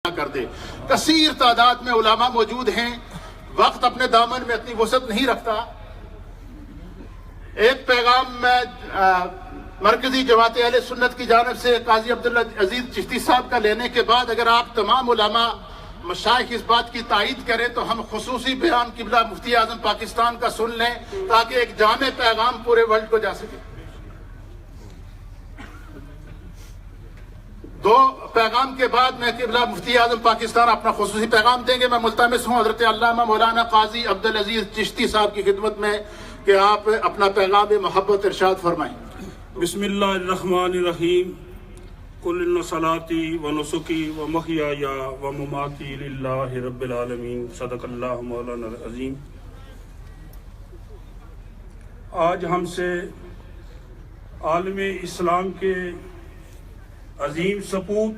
کر دے. کثیر تعداد میں علماء موجود ہیں، وقت اپنے دامن میں اتنی وسعت نہیں رکھتا. ایک پیغام میں مرکزی جماعت اہل سنت کی جانب سے قاضی عبدالعزیز چشتی صاحب کا لینے کے بعد اگر آپ تمام علماء مشائخ اس بات کی تائید کریں تو ہم خصوصی بیان قبلہ مفتی اعظم پاکستان کا سن لیں تاکہ ایک جامع پیغام پورے ورلڈ کو جا سکے. دو پیغام کے بعد میں قبلہ مفتی اعظم پاکستان اپنا خصوصی پیغام دیں گے. میں ملتمس ہوں حضرت علامہ مولانا قاضی عبدالعزیز چشتی صاحب کی خدمت میں کہ آپ اپنا پیغام محبت ارشاد فرمائیں. بسم اللہ الرحمن الرحیم. قل ان صلاتی و نسکی و محیای و مماتی للہ رب العالمین. صدق اللہ مولانا العظیم. آج ہم سے عالم اسلام کے عظیم سپوت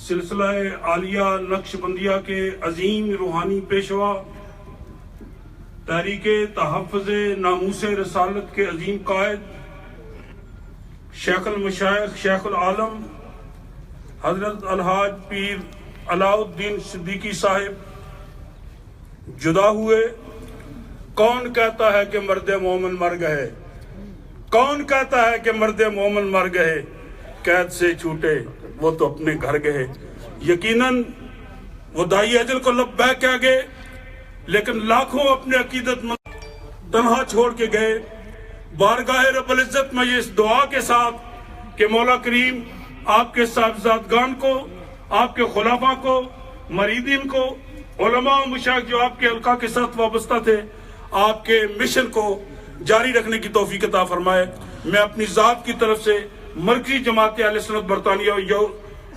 سلسلہ عالیہ نقش بندیہ کے عظیم روحانی پیشوا تحریک تحفظ ناموس رسالت کے عظیم قائد شیخ المشائخ شیخ العالم حضرت الحاج پیر علاء الدین صدیقی صاحب جدا ہوئے. کون کہتا ہے کہ مرد مومن مر گئے؟ کون کہتا ہے کہ مرد مومن مر گئے؟ قید سے چھوٹے وہ تو اپنے گھر گئے. یقیناً وہ دائی اجل کو لبیک کہہ گئے لیکن لاکھوں اپنے عقیدت مند تنہا چھوڑ کے گئے. بارگاہ رب العزت میں اس دعا کے ساتھ کہ مولا کریم آپ کے صاحبزادگان کو، آپ کے خلفاء کو، مریدین کو، علماء و مشائخ جو آپ کے حلقہ کے ساتھ وابستہ تھے، آپ کے مشن کو جاری رکھنے کی توفیق عطا فرمائے. میں اپنی ذات کی طرف سے مرکزی جماعت اہل سنت برطانیہ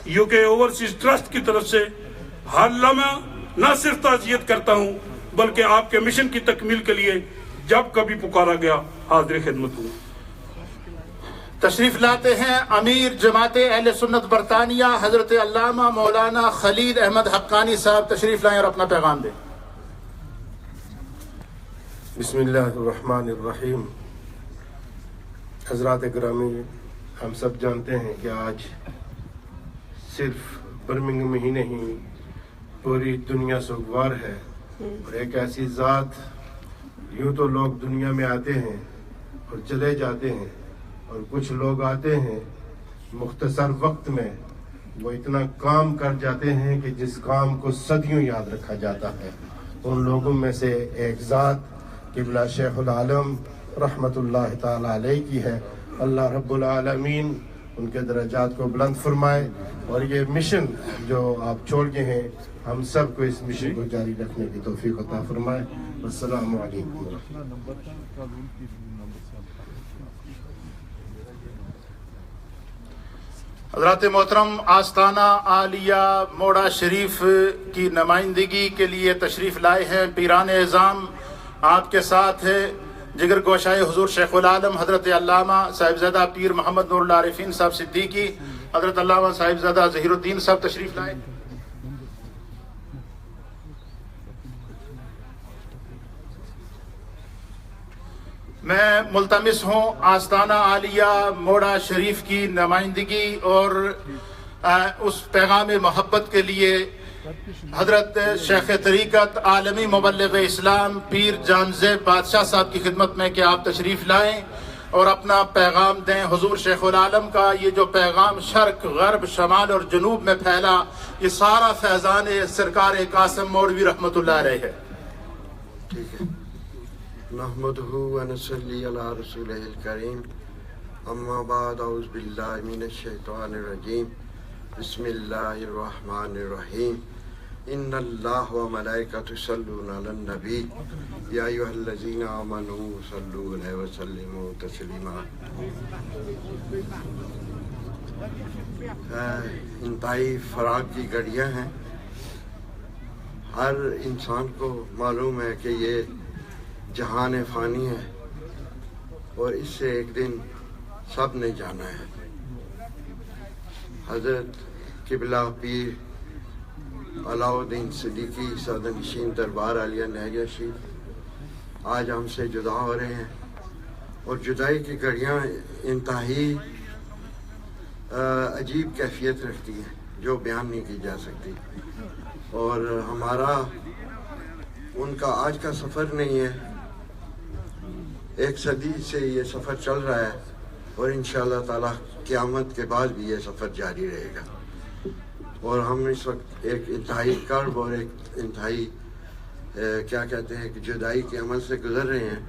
یو کے اوورسیز ٹرسٹ کی طرف سے ہر لمحہ نہ صرف تعزیت کرتا ہوں بلکہ آپ کے مشن کی تکمیل کے لیے جب کبھی پکارا گیا حاضر خدمت ہوں. تشریف لاتے ہیں امیر جماعت اہل سنت برطانیہ حضرت علامہ مولانا خلیل احمد حقانی صاحب. تشریف لائیں اور اپنا پیغام دیں. بسم اللہ الرحمن الرحیم. حضرات گرامی، ہم سب جانتے ہیں کہ آج صرف برمنگھم ہی نہیں پوری دنیا سوگوار ہے. اور ایک ایسی ذات، یوں تو لوگ دنیا میں آتے ہیں اور چلے جاتے ہیں، اور کچھ لوگ آتے ہیں مختصر وقت میں وہ اتنا کام کر جاتے ہیں کہ جس کام کو صدیوں یاد رکھا جاتا ہے. ان لوگوں میں سے ایک ذات قبلہ شیخ العالم رحمت اللہ تعالی علیہ کی ہے. اللہ رب العالمین ان کے درجات کو بلند فرمائے اور یہ مشن جو آپ چھوڑ گئے ہیں ہم سب کو اس مشن کو جاری رکھنے کی توفیق عطا فرمائے. السلام علیکم. حضرات محترم، آستانہ عالیہ موڑا شریف کی نمائندگی کے لیے تشریف لائے ہیں پیران اعظام. آپ کے ساتھ ہے جگر گوشائے حضور شیخ العالم حضرت علامہ صاحبزادہ پیر محمد نور العارفین صاحب صدیقی، حضرت علامہ صاحبزادہ ظہیر الدین صاحب تشریف لائے. میں ملتمس ہوں آستانہ عالیہ موڑا شریف کی نمائندگی اور اس پیغام محبت کے لیے حضرت شیخ طریقت عالمی مبلغ اسلام پیر جانزیب بادشاہ صاحب کی خدمت میں کہ آپ تشریف لائیں اور اپنا پیغام دیں. حضور شیخ العالم کا یہ جو پیغام شرق غرب شمال اور جنوب میں پھیلا، یہ سارا فیضان سرکار قاسم مولوی رحمت اللہ علیہ ہے. ٹھیک ہے. نحمدہ و نصلی علی رسولہ الکریم. اما بعد، اعوذ باللہ من الشیطان الرجیم. بسم اللہ الرحمن الرحیم. ان اللہ و ملائکۃ یصلون علی النبی یا ایھا الذین آمنوا صلوا علیہ وسلموا تسلیما. انتہائی فراغ کی گھڑیاں ہیں. ہر انسان کو معلوم ہے کہ یہ جہان فانی ہے اور اس سے ایک دن سب نے جانا ہے. حضرت قبلہ پیر علاء الدین صدیقی سادہ نشین دربار عالیہ نہریہ شریف آج ہم سے جدا ہو رہے ہیں اور جدائی کی گھڑیاں انتہائی عجیب کیفیت رکھتی ہیں. جو بیان نہیں کی جا سکتی. اور ہمارا ان کا آج کا سفر نہیں ہے، 1 صدی سے یہ سفر چل رہا ہے، اور انشاءاللہ تعالی قیامت کے بعد بھی یہ سفر جاری رہے گا. اور ہم اس وقت ایک انتہائی کرب اور ایک انتہائی کیا کہتے ہیں کہ جدائی کے عمل سے گزر رہے ہیں،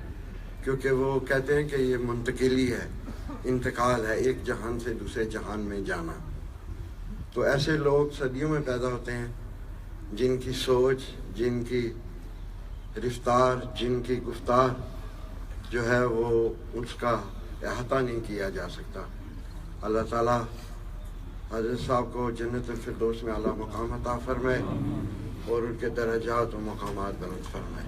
کیونکہ وہ کہتے ہیں کہ یہ منتقلی ہے، انتقال ہے، ایک جہان سے دوسرے جہان میں جانا. تو ایسے لوگ صدیوں میں پیدا ہوتے ہیں جن کی سوچ، جن کی رفتار، جن کی گفتار جو ہے وہ اس کا احاطہ نہیں کیا جا سکتا. اللہ تعالیٰ حضرت صاحب کو جنت الفردوس میں اعلیٰ مقام عطا فرمائے اور ان کے درجات و مقامات بلند فرمائے.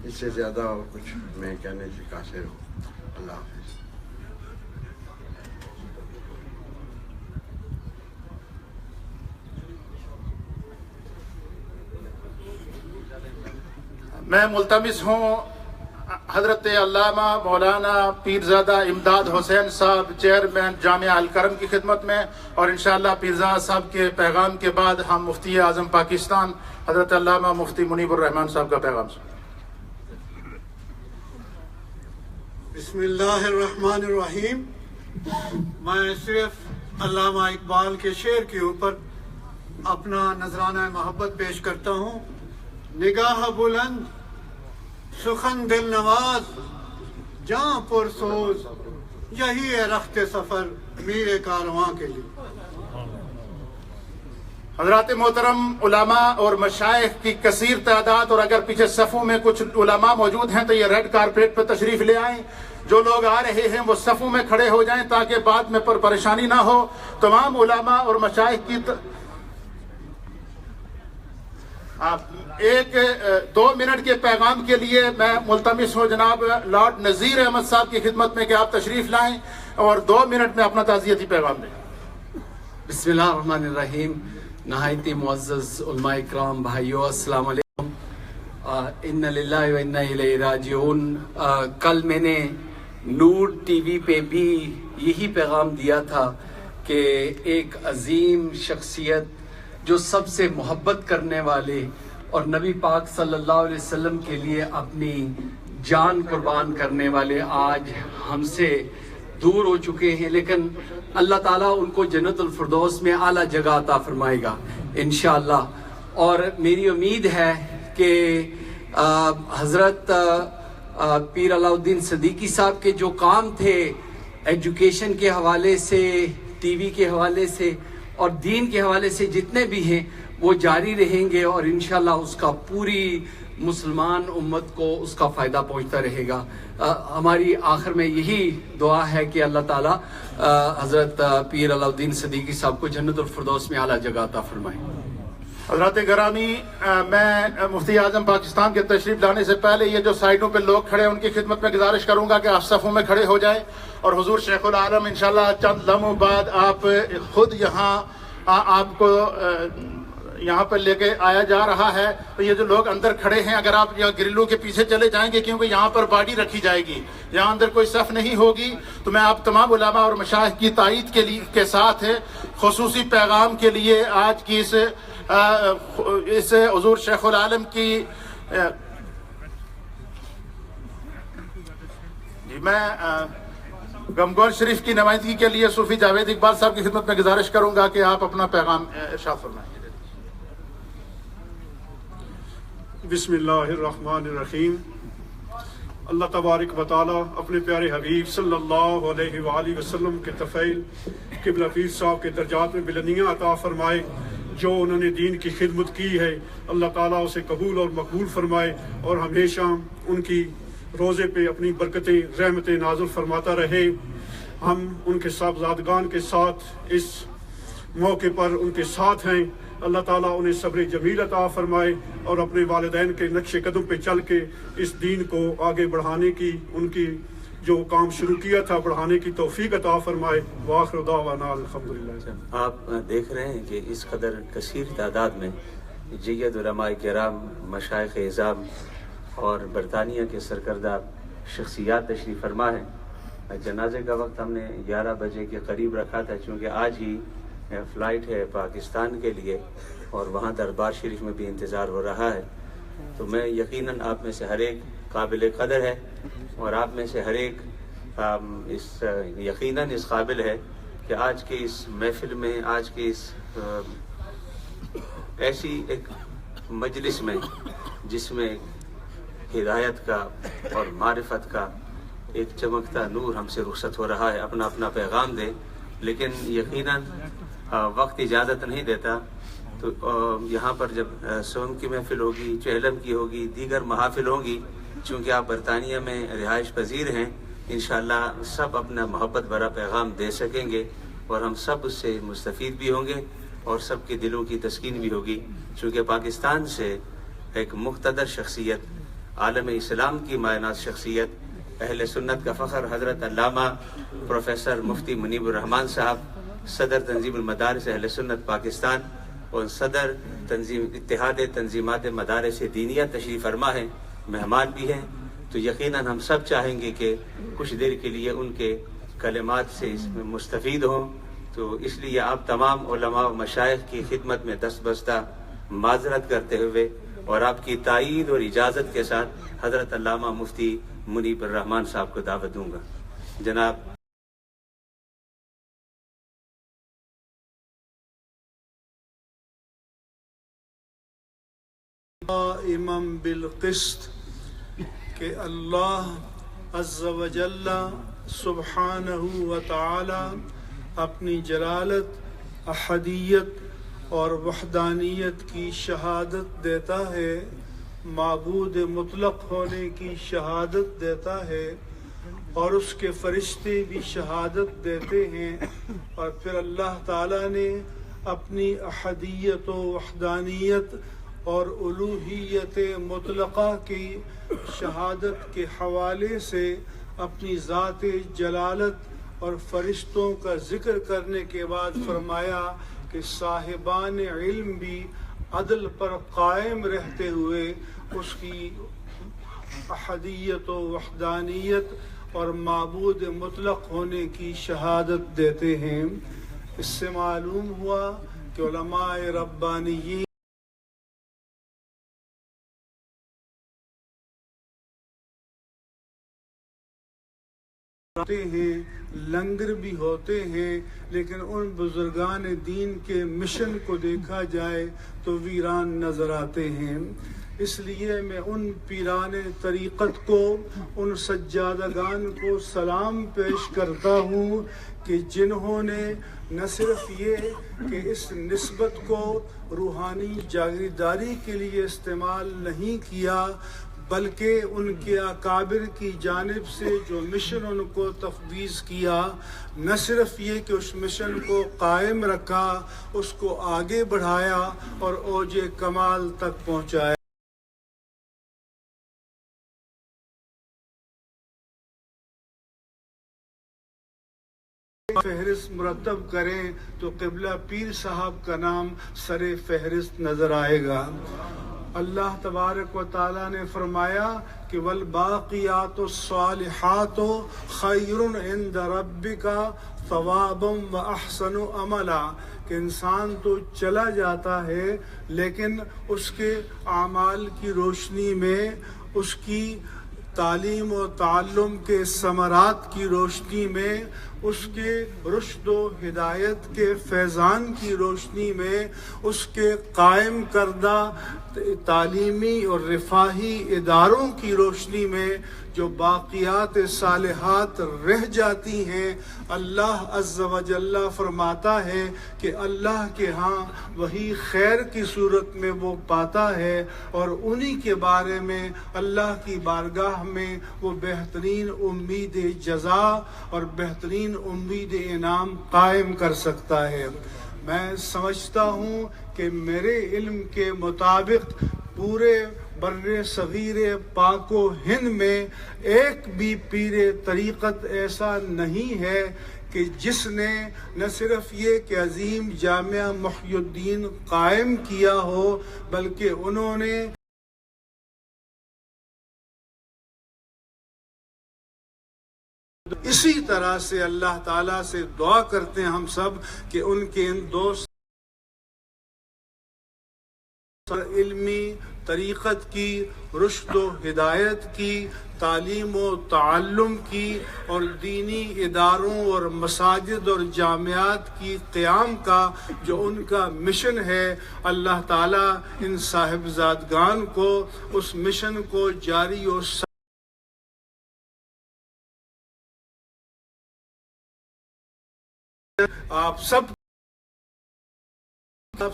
اس سے زیادہ اور کچھ میں کہنے سے قاصر ہوں. اللہ حافظ. میں ملتمس ہوں حضرت علامہ مولانا پیرزادہ امداد حسین صاحب چیئرمین جامعہ الکرم کی خدمت میں، اور انشاءاللہ پیرزادہ صاحب کے پیغام کے بعد ہم مفتی اعظم پاکستان حضرت علامہ مفتی منیب الرحمان صاحب کا پیغام سنیں. بسم اللہ الرحمن الرحیم. میں صرف علامہ اقبال کے شعر کے اوپر اپنا نذرانہ محبت پیش کرتا ہوں. نگاہ بلند، سخن دل نواز، جاں پر سوز، یہی ہے رخت سفر میرے کارواں کے لیے. حضرات محترم علماء اور مشائخ کی کثیر تعداد، اور اگر پیچھے صفوں میں کچھ علماء موجود ہیں تو یہ ریڈ کارپیٹ پہ تشریف لے آئیں. جو لوگ آ رہے ہیں وہ صفوں میں کھڑے ہو جائیں تاکہ بعد میں پریشانی نہ ہو. تمام علماء اور مشائخ کی ایک 2 منٹ کے پیغام کے لیے میں ملتمس ہوں جناب لارڈ نذیر احمد صاحب کی خدمت میں کہ آپ تشریف لائیں اور 2 منٹ میں اپنا تعزیتی پیغام دیں. بسم اللہ الرحمن الرحیم. نہایت معزز علماء اکرام بھائیو، السلام علیکم. ان للہ و انا الیہ راجعون. کل میں نے نور ٹی وی پہ بھی یہی پیغام دیا تھا کہ ایک عظیم شخصیت جو سب سے محبت کرنے والے اور نبی پاک صلی اللہ علیہ وسلم کے لیے اپنی جان قربان کرنے والے آج ہم سے دور ہو چکے ہیں، لیکن اللہ تعالیٰ ان کو جنت الفردوس میں اعلیٰ جگہ عطا فرمائے گا انشاءاللہ. اور میری امید ہے کہ حضرت پیر علاء الدین صدیقی صاحب کے جو کام تھے ایجوکیشن کے حوالے سے، ٹی وی کے حوالے سے اور دین کے حوالے سے جتنے بھی ہیں وہ جاری رہیں گے، اور انشاءاللہ اس کا پوری مسلمان امت کو اس کا فائدہ پہنچتا رہے گا. ہماری آخر میں یہی دعا ہے کہ اللہ تعالیٰ حضرت پیر علاء الدین صدیقی صاحب کو جنت الفردوس میں اعلیٰ جگہ عطا فرمائے. حضرات گرامی، میں مفتی اعظم پاکستان کے تشریف لانے سے پہلے یہ جو سائڈوں پہ لوگ کھڑے ہیں ان کی خدمت میں گزارش کروں گا کہ آپ صفوں میں کھڑے ہو جائیں، اور حضور شیخ العالم انشاءاللہ چند لمحوں بعد آپ خود یہاں آپ کو یہاں پر لے کے آیا جا رہا ہے. تو یہ جو لوگ اندر کھڑے ہیں اگر آپ یہاں گرلوں کے پیچھے چلے جائیں گے کیونکہ یہاں پر باڈی رکھی جائے گی، یہاں اندر کوئی صف نہیں ہوگی. تو میں آپ تمام علماء اور مشائخ کی تائید کے ساتھ خصوصی پیغام کے لیے آج کی اس حضور شیخ العالم کی میں گمگون شریف کی نمائندگی کے لیے صوفی جاوید اقبال صاحب کی خدمت میں گزارش کروں گا کہ آپ اپنا پیغام ارشاد فرمائیں. بسم اللہ الرحمن الرحیم. اللہ تبارک و تعالیٰ اپنے پیارے حبیب صلی اللہ علیہ وآلہ وسلم کے طفیل قبلہ پیر صاحب کے درجات میں بلندیاں عطا فرمائے. جو انہوں نے دین کی خدمت کی ہے اللہ تعالیٰ اسے قبول اور مقبول فرمائے، اور ہمیشہ ان کی روزے پہ اپنی برکتیں رحمتیں نازل فرماتا رہے. ہم ان کے صاحبزادگان کے ساتھ اس موقع پر ان کے ساتھ ہیں. اللہ تعالیٰ انہیں صبر جمیل عطا فرمائے اور اپنے والدین کے نقش قدم پہ چل کے اس دین کو آگے بڑھانے کی، ان کی جو کام شروع کیا تھا بڑھانے کی توفیق عطا فرمائے. وآخر دعوانا الحمدللہ. آپ دیکھ رہے ہیں کہ اس قدر کثیر تعداد میں جید علماء کرام، مشائخ اعظام اور برطانیہ کے سرکردہ شخصیات تشریف فرما ہیں. جنازے کا وقت ہم نے 11 بجے کے قریب رکھا تھا، چونکہ آج ہی فلائٹ ہے پاکستان کے لیے اور وہاں دربار شریف میں بھی انتظار ہو رہا ہے. تو میں یقیناً آپ میں سے ہر ایک قابل قدر ہے اور آپ میں سے ہر ایک یقیناً اس قابل ہے کہ آج کے اس محفل میں، آج کے اس ایسی ایک مجلس میں جس میں ہدایت کا اور معرفت کا ایک چمکتا نور ہم سے رخصت ہو رہا ہے، اپنا اپنا پیغام دے. لیکن یقیناً وقت اجازت نہیں دیتا. تو یہاں پر جب سونگ کی محفل ہوگی، چہلم کی ہوگی، دیگر محافل ہوں گی، چونکہ آپ برطانیہ میں رہائش پذیر ہیں، انشاءاللہ سب اپنا محبت بھرا پیغام دے سکیں گے اور ہم سب اس سے مستفید بھی ہوں گے اور سب کے دلوں کی تسکین بھی ہوگی. چونکہ پاکستان سے ایک مقتدر شخصیت، عالم اسلام کی مایناز شخصیت، اہل سنت کا فخر حضرت علامہ پروفیسر مفتی منیب الرحمان صاحب، صدر تنظیم المدارس اہل سنت پاکستان اور صدر اتحاد تنظیمات مدارس دینیہ تشریف فرما ہیں، مہمان بھی ہیں. تو یقیناً ہم سب چاہیں گے کہ کچھ دیر کے لیے ان کے کلمات سے اس میں مستفید ہوں. تو اس لیے آپ تمام علماء و مشائخ کی خدمت میں دست بستہ معذرت کرتے ہوئے اور آپ کی تائید اور اجازت کے ساتھ حضرت علامہ مفتی منیب الرحمان صاحب کو دعوت دوں گا. جناب قائما بالقسط کہ اللہ عز و جل سبحانہ و تعالی اپنی جلالت، احدیت اور وحدانیت کی شہادت دیتا ہے، معبود مطلق ہونے کی شہادت دیتا ہے اور اس کے فرشتے بھی شہادت دیتے ہیں. اور پھر اللہ تعالیٰ نے اپنی احدیت و وحدانیت اور الوہیت مطلقہ کی شہادت کے حوالے سے اپنی ذات جلالت اور فرشتوں کا ذکر کرنے کے بعد فرمایا کہ صاحبان علم بھی عدل پر قائم رہتے ہوئے اس کی احدیت و وحدانیت اور معبود مطلق ہونے کی شہادت دیتے ہیں. اس سے معلوم ہوا کہ علماء ربانیین ہوتے ہیں، لنگر بھی ہوتے ہیں، لیکن ان بزرگان دین کے مشن کو دیکھا جائے تو ویران نظر آتے ہیں. اس لیے میں ان پیران طریقت کو، ان سجادگان کو سلام پیش کرتا ہوں کہ جنہوں نے نہ صرف یہ کہ اس نسبت کو روحانی جاگیرداری کے لیے استعمال نہیں کیا، بلکہ ان کے اکابر کی جانب سے جو مشن ان کو تفویض کیا، نہ صرف یہ کہ اس مشن کو قائم رکھا، اس کو آگے بڑھایا اور اوج کمال تک پہنچایا. فہرست مرتب کریں تو قبلہ پیر صاحب کا نام سر فہرست نظر آئے گا. اللہ تبارک و تعالیٰ نے فرمایا کہ والباقیات الصالحات خیر عند ربک ثوابا واحسن عملا، کہ انسان تو چلا جاتا ہے لیکن اس کے اعمال کی روشنی میں، اس کی تعلیم و تعلم کے ثمرات کی روشنی میں، اس کے رشد و ہدایت کے فیضان کی روشنی میں، اس کے قائم کردہ تعلیمی اور رفاہی اداروں کی روشنی میں جو باقیات صالحات رہ جاتی ہیں، اللہ عز و جل فرماتا ہے کہ اللہ کے ہاں وہی خیر کی صورت میں وہ پاتا ہے اور انہی کے بارے میں اللہ کی بارگاہ میں وہ بہترین امید جزا اور بہترین امید انعام قائم کر سکتا ہے. میں سمجھتا ہوں کہ میرے علم کے مطابق پورے بر صغیر پاک و ہند میں ایک بھی پیر طریقت ایسا نہیں ہے کہ جس نے نہ صرف یہ کہ عظیم جامعہ محی الدین قائم کیا ہو، بلکہ انہوں نے اسی طرح سے اللہ تعالیٰ سے دعا کرتے ہیں ہم سب کہ ان کے ان دو علمی طریقت کی، رشد و ہدایت کی، تعلیم و تعلم کی، اور دینی اداروں اور مساجد اور جامعات کی قیام کا جو ان کا مشن ہے، اللہ تعالیٰ ان صاحبزادگان کو اس مشن کو جاری و آپ سب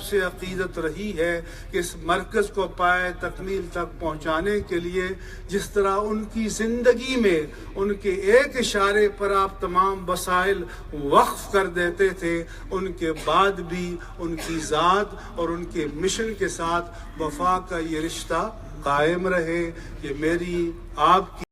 سے عقیدت رہی ہے کہ اس مرکز کو پائے تکمیل تک پہنچانے کے لیے جس طرح ان کی زندگی میں ان کے ایک اشارے پر آپ تمام وسائل وقف کر دیتے تھے، ان کے بعد بھی ان کی ذات اور ان کے مشن کے ساتھ وفا کا یہ رشتہ قائم رہے۔ یہ میری آپ کی